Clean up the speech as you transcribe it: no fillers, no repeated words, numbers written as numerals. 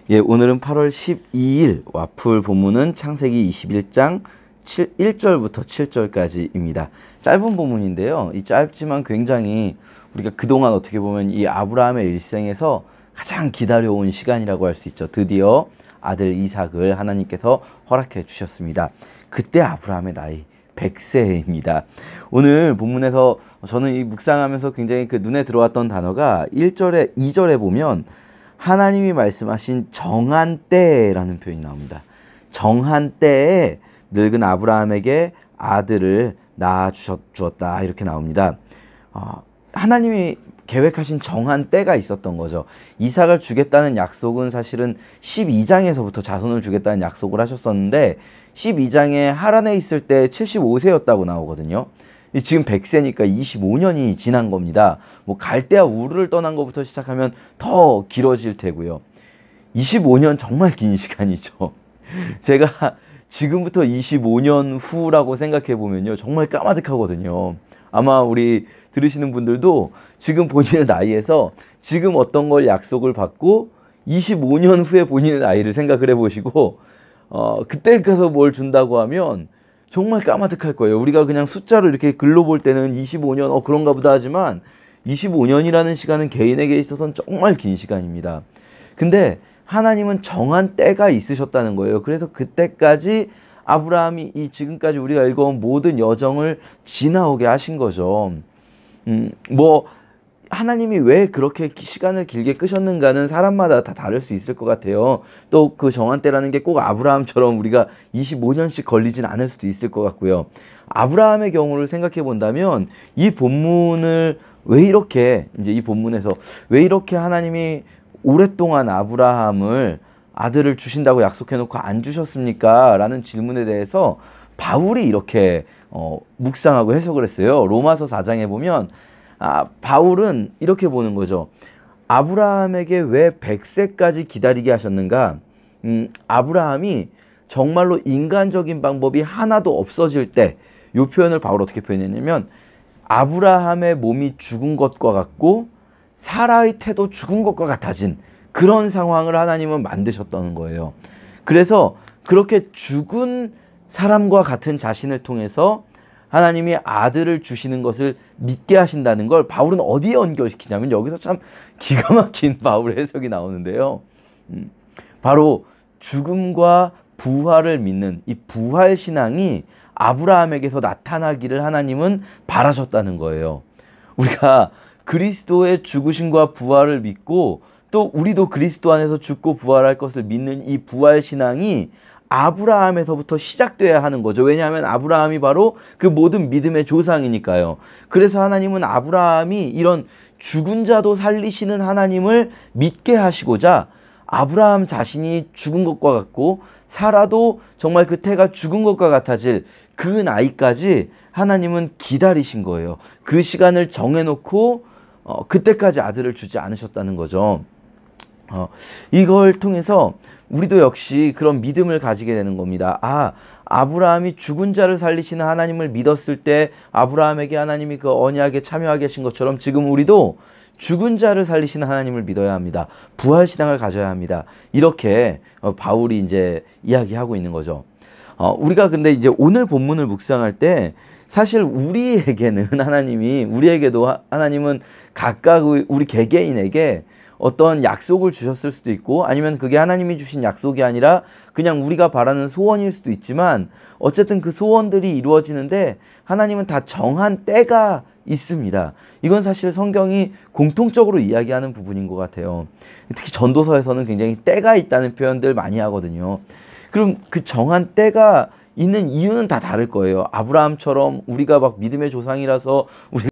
예, 오늘은 8월 12일 와플 본문은 창세기 21장 1절부터 7절까지입니다. 짧은 본문인데요. 이 짧지만 굉장히 우리가 그동안 어떻게 보면 이 아브라함의 일생에서 가장 기다려온 시간이라고 할 수 있죠. 드디어 아들 이삭을 하나님께서 허락해 주셨습니다. 그때 아브라함의 나이 100세입니다. 오늘 본문에서 저는 이 묵상하면서 굉장히 그 눈에 들어왔던 단어가 1절에 2절에 보면 하나님이 말씀하신 정한 때라는 표현이 나옵니다. 정한 때에 늙은 아브라함에게 아들을 낳아 주었다 이렇게 나옵니다. 하나님이 계획하신 정한 때가 있었던 거죠. 이삭을 주겠다는 약속은 사실은 12장에서부터 자손을 주겠다는 약속을 하셨었는데 12장에 하란에 있을 때 75세였다고 나오거든요. 지금 100세니까 25년이 지난 겁니다. 뭐 갈대아 우르를 떠난 것부터 시작하면 더 길어질 테고요. 25년 정말 긴 시간이죠. 제가 지금부터 25년 후라고 생각해 보면요. 정말 까마득하거든요. 아마 우리 들으시는 분들도 지금 본인의 나이에서 지금 어떤 걸 약속을 받고 25년 후에 본인의 나이를 생각을 해보시고 그때 가서 뭘 준다고 하면 정말 까마득할 거예요. 우리가 그냥 숫자로 이렇게 글로 볼 때는 25년 그런가 보다 하지만 25년이라는 시간은 개인에게 있어서는 정말 긴 시간입니다. 근데 하나님은 정한 때가 있으셨다는 거예요. 그래서 그때까지 아브라함이 이 지금까지 우리가 읽어온 모든 여정을 지나오게 하신 거죠. 하나님이 왜 그렇게 시간을 길게 끄셨는가는 사람마다 다 다를 수 있을 것 같아요. 또 그 정한 때라는 게 꼭 아브라함처럼 우리가 25년씩 걸리진 않을 수도 있을 것 같고요. 아브라함의 경우를 생각해 본다면 이 본문을 왜 이렇게 이 본문에서 왜 이렇게 하나님이 오랫동안 아브라함을 아들을 주신다고 약속해 놓고 안 주셨습니까? 라는 질문에 대해서 바울이 이렇게 묵상하고 해석을 했어요. 로마서 4장에 보면 바울은 이렇게 보는 거죠. 아브라함에게 왜 100세까지 기다리게 하셨는가? 아브라함이 정말로 인간적인 방법이 하나도 없어질 때, 이 표현을 바울 어떻게 표현했냐면 아브라함의 몸이 죽은 것과 같고 사라의 태도 죽은 것과 같아진 그런 상황을 하나님은 만드셨다는 거예요. 그래서 그렇게 죽은 사람과 같은 자신을 통해서 하나님이 아들을 주시는 것을 믿게 하신다는 걸 바울은 어디에 연결시키냐면 여기서 참 기가 막힌 바울의 해석이 나오는데요. 바로 죽음과 부활을 믿는 이 부활신앙이 아브라함에게서 나타나기를 하나님은 바라셨다는 거예요. 우리가 그리스도의 죽으심과 부활을 믿고 또 우리도 그리스도 안에서 죽고 부활할 것을 믿는 이 부활신앙이 아브라함에서부터 시작돼야 하는 거죠. 왜냐하면 아브라함이 바로 그 모든 믿음의 조상이니까요. 그래서 하나님은 아브라함이 이런 죽은 자도 살리시는 하나님을 믿게 하시고자 아브라함 자신이 죽은 것과 같고 사라도 정말 그 태가 죽은 것과 같아질 그 나이까지 하나님은 기다리신 거예요. 그 시간을 정해놓고 그때까지 아들을 주지 않으셨다는 거죠. 이걸 통해서 우리도 역시 그런 믿음을 가지게 되는 겁니다. 아브라함이 죽은 자를 살리시는 하나님을 믿었을 때 아브라함에게 하나님이 그 언약에 참여하게 하신 것처럼 지금 우리도 죽은 자를 살리시는 하나님을 믿어야 합니다. 부활신앙을 가져야 합니다. 이렇게 바울이 이제 이야기하고 있는 거죠. 우리가 근데 이제 오늘 본문을 묵상할 때 사실 우리에게도 하나님은 각각 우리 개개인에게 어떤 약속을 주셨을 수도 있고 아니면 그게 하나님이 주신 약속이 아니라 그냥 우리가 바라는 소원일 수도 있지만 어쨌든 그 소원들이 이루어지는데 하나님은 다 정한 때가 있습니다. 이건 사실 성경이 공통적으로 이야기하는 부분인 것 같아요. 특히 전도서에서는 굉장히 때가 있다는 표현들 많이 하거든요. 그럼 그 정한 때가 있는 이유는 다 다를 거예요. 아브라함처럼 우리가 막 믿음의 조상이라서 우리